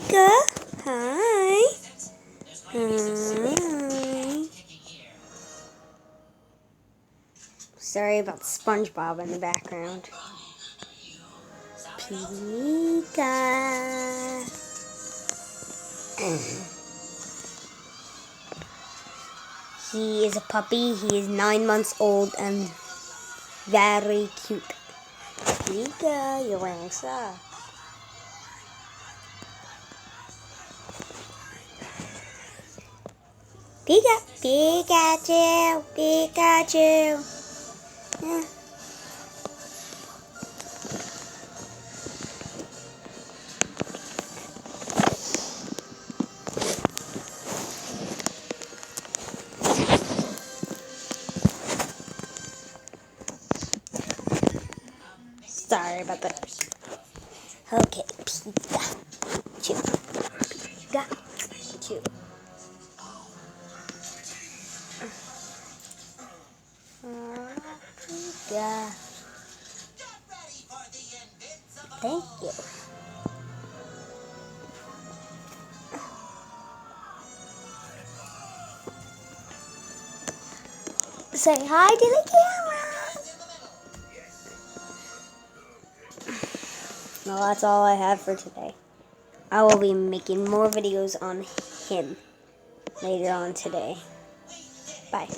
Pika. Hi. Hi. Sorry about SpongeBob in the background. Pika. He is a puppy. He is 9 months old and very cute. Pika, you're wearing socks. Pika, Pikachu, Pikachu. Yeah. Sorry about that. Okay, Pikachu, Pikachu. Pika. Thank you. Say hi to the camera. Well, that's all I have for today. I will be making more videos on him later on today. Bye.